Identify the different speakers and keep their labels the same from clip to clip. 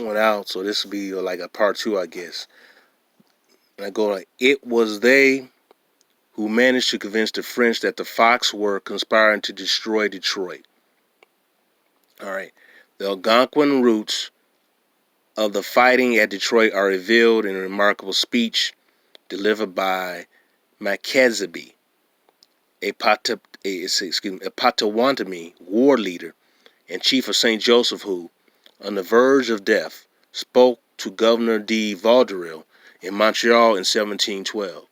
Speaker 1: one out, so this will be like a part 2, I guess. And I go like, it was they who managed to convince the French that the Fox were conspiring to destroy Detroit. All right. The Algonquin roots of the fighting at Detroit are revealed in a remarkable speech delivered by Mackenzie, a Potawatomi war leader and chief of St. Joseph who, on the verge of death, spoke to Governor de Vaudreuil in Montreal in 1712.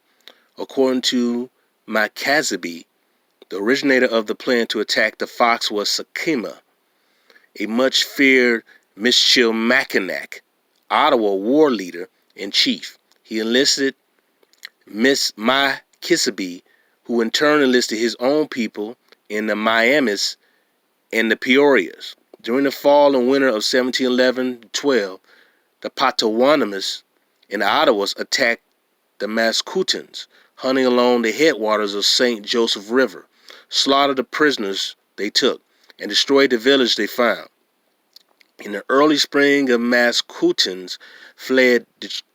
Speaker 1: According to Mackenzie, the originator of the plan to attack the Fox was Sakima, a much-feared Michilimackinac, Ottawa war leader and chief. He enlisted Miss Mackenzie, who in turn enlisted his own people in the Miamis and the Peorias. During the fall and winter of 1711-12, the Potawatomis and the Ottawas attacked the Mascoutins, hunting along the headwaters of St. Joseph River, slaughtered the prisoners they took, and destroyed the village they found. In the early spring, the Mascoutins fled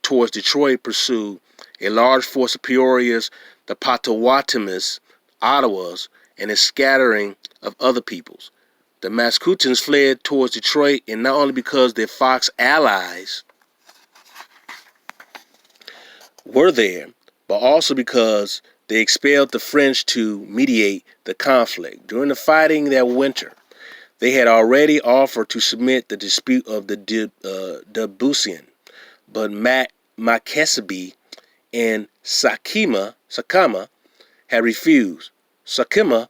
Speaker 1: towards Detroit, pursued a large force of Peorias, the Potawatomis, Ottawas, and a scattering of other peoples. The Mascoutins fled towards Detroit, and not only because their Fox allies were there, but also because they expelled the French to mediate the conflict. During the fighting that winter, they had already offered to submit the dispute of the Debussy, but Mackenzie and Sakima had refused. Sakima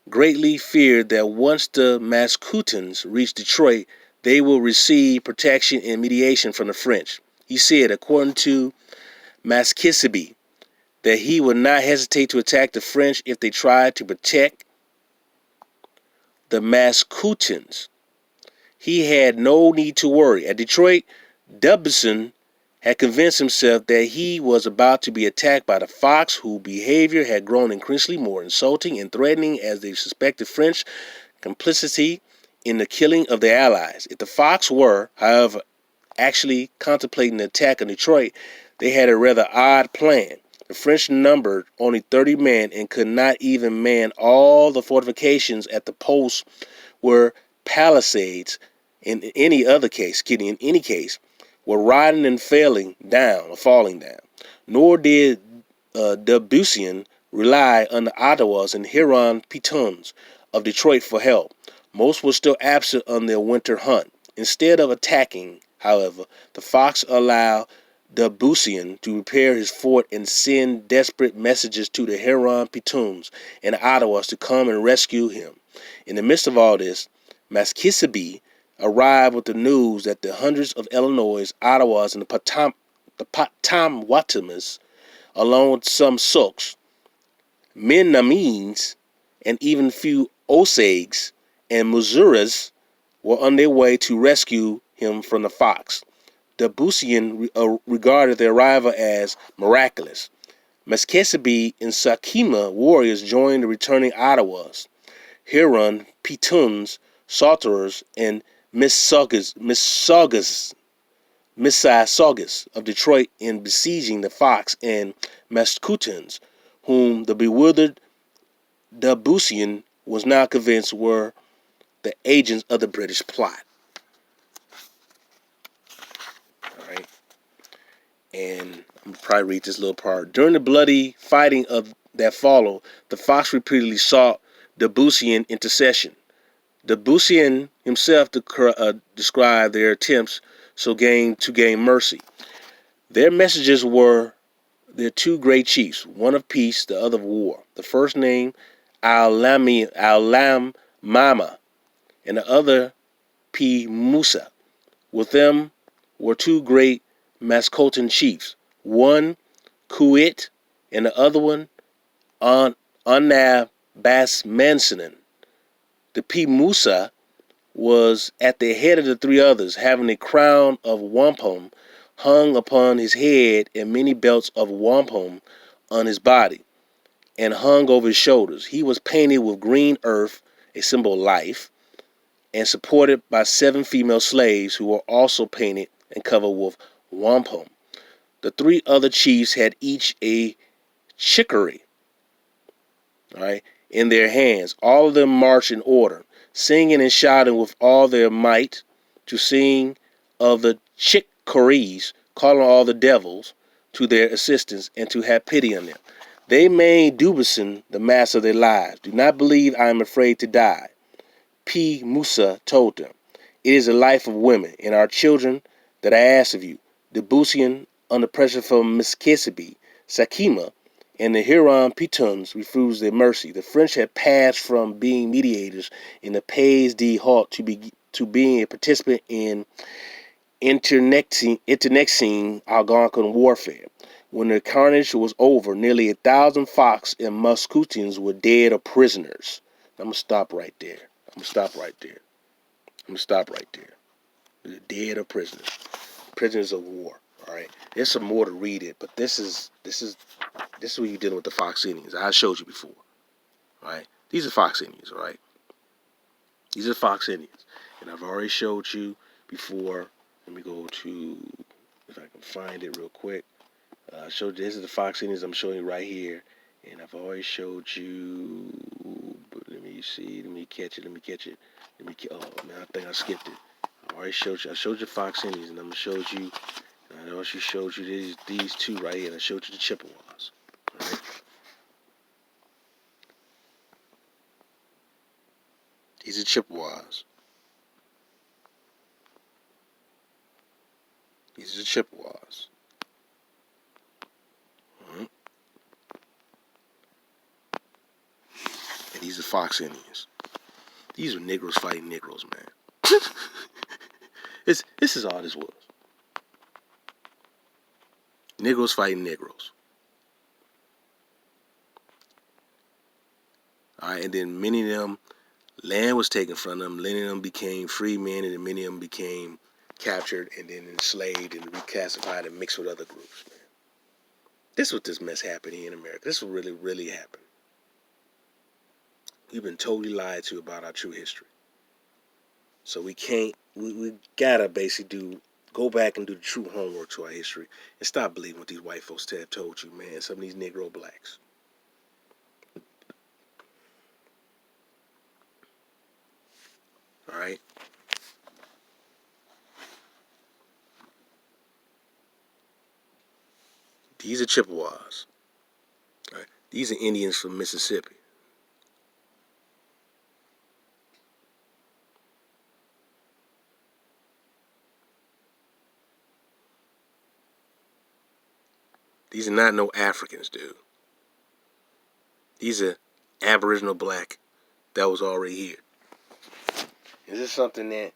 Speaker 1: greatly feared that once the Mascoutins reached Detroit, they will receive protection and mediation from the French. He said, according to Mackenzie, that he would not hesitate to attack the French if they tried to protect the Mascoutins. He had no need to worry. At Detroit, Debussy had convinced himself that he was about to be attacked by the Fox, whose behavior had grown increasingly more insulting and threatening as they suspected French complicity in the killing of their allies. If the Fox were, however, actually contemplating an attack on Detroit, they had a rather odd plan. The French numbered only 30 men and could not even man all the fortifications at the posts where palisades in any case were rotting and falling down. Nor did Debussy rely on the Ottawas and Huron Petons of Detroit for help. Most were still absent on their winter hunt. Instead of attacking, however, the Fox allowed Debussy to repair his fort and send desperate messages to the Huron Petons and the Ottawas to come and rescue him. In the midst of all this, Mackenzie arrived with the news that the hundreds of Illinois, Ottawas, and the Potawatomis, along with some Sioux, Minamines, and even few Osages and Missouris were on their way to rescue him from the Fox. Debussy regarded their arrival as miraculous. Mackenzie and Sakima warriors joined the returning Ottawas, Huron, Petons, Sauterers, and Mississaugas of Detroit in besieging the Fox and Mascoutins, whom the bewildered Debussy was now convinced were the agents of the British plot. Alright. And I'm gonna probably read this little part. During the bloody fighting that followed, the Fox repeatedly sought Debussy intercession. Debussy himself described their attempts to gain mercy. Their messages were their two great chiefs, one of peace, the other of war. The first named Alam Mama, and the other P. Musa. With them were two great Mascouten chiefs, one Kuit and the other one Anab Basmansanen. The P. Musa was at the head of the three others, having a crown of wampum hung upon his head and many belts of wampum on his body and hung over his shoulders. He was painted with green earth, a symbol of life, and supported by 7 female slaves who were also painted and covered with wampum. The three other chiefs had each a chicory, all right, in their hands. All of them marched in order, singing and shouting with all their might to sing of the chicories, calling all the devils to their assistance and to have pity on them. They made Dubusin the master of their lives. Do not believe I am afraid to die. P. Musa told them, it is the life of women and our children that I ask of you. Debussian, under pressure from Miskissippi, Sakima, and the Huron Petuns refused their mercy. The French had passed from being mediators in the Pays de Haute to being a participant in internecine Algonquin warfare. When the carnage was over, nearly 1,000 Fox and Muscutians were dead or prisoners. I'm going to stop right there. They're dead or prisoners. Prisoners of war. All right. There's some more to read it, but this is what you're dealing with the Fox Indians. I showed you before. All right. These are Fox Indians. All right. These are Fox Indians, and I've already showed you before. Let me go to, if I can find it real quick. Showed you, this is the Fox Indians I'm showing you right here, and I've already showed you. But let me see. Let me catch it. Oh man, I think I skipped it. I already showed you. I showed you Fox Indians, and I'm gonna show you. I also showed you these two right here, and I showed you the Chippewas. All right. These are Chippewas. These are the Chippewas. And these are Fox Indians. These are Negroes fighting Negroes, man. This is all this was. Negroes fighting Negroes. All right, and then many of them, land was taken from them. Many of them became free men, and then many of them became captured and then enslaved and reclassified and mixed with other groups, man. This is what this mess happened here in America. This is what really, really happened. We've been totally lied to about our true history. So we gotta basically go back and do the true homework to our history and stop believing what these white folks have told you, man. Some of these Negro blacks. All right. These are Chippewas. All right. These are Indians from Mississippi. These are not no Africans, dude. These are Aboriginal black that was already here. Is this something that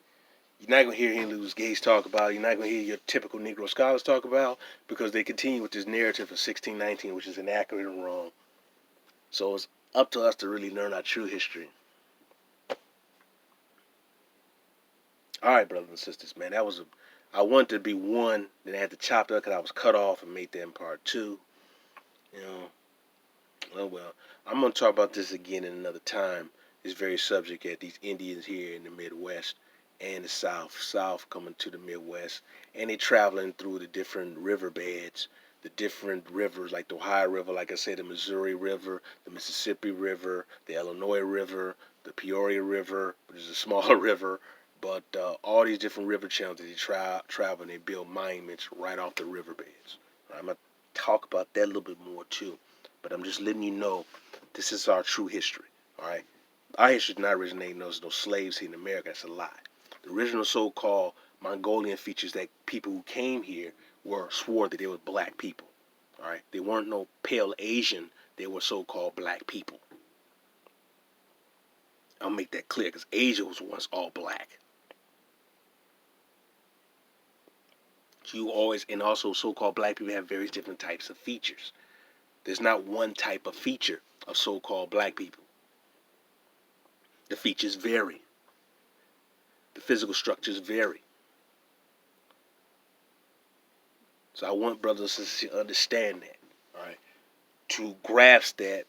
Speaker 1: you're not going to hear Hindus, gays talk about? You're not going to hear your typical Negro scholars talk about, because they continue with this narrative of 1619, which is inaccurate and wrong. So it's up to us to really learn our true history. All right, brothers and sisters, man, I wanted to be one, then I had to chop it up because I was cut off and make that in part two. You know, oh well. I'm going to talk about this again in another time. This very subject at these Indians here in the Midwest and the South coming to the Midwest, and they traveling through the different riverbeds, the different rivers like the Ohio River, like I said, the Missouri River, the Mississippi River, the Illinois River, the Peoria River, which is a smaller river, but all these different river channels that they travel and they build monuments right off the riverbeds. I'm going to talk about that a little bit more too, but I'm just letting you know this is our true history, all right? Our history did not originate in no slaves here in America. That's a lie. The original so-called Mongolian features that people who came here swore that they were black people. All right, they weren't no pale Asian. They were so-called black people. I'll make that clear because Asia was once all black. And also so-called black people have various different types of features. There's not one type of feature of so-called black people. The features vary. The physical structures vary. So I want brothers and sisters to understand that, all right, to grasp that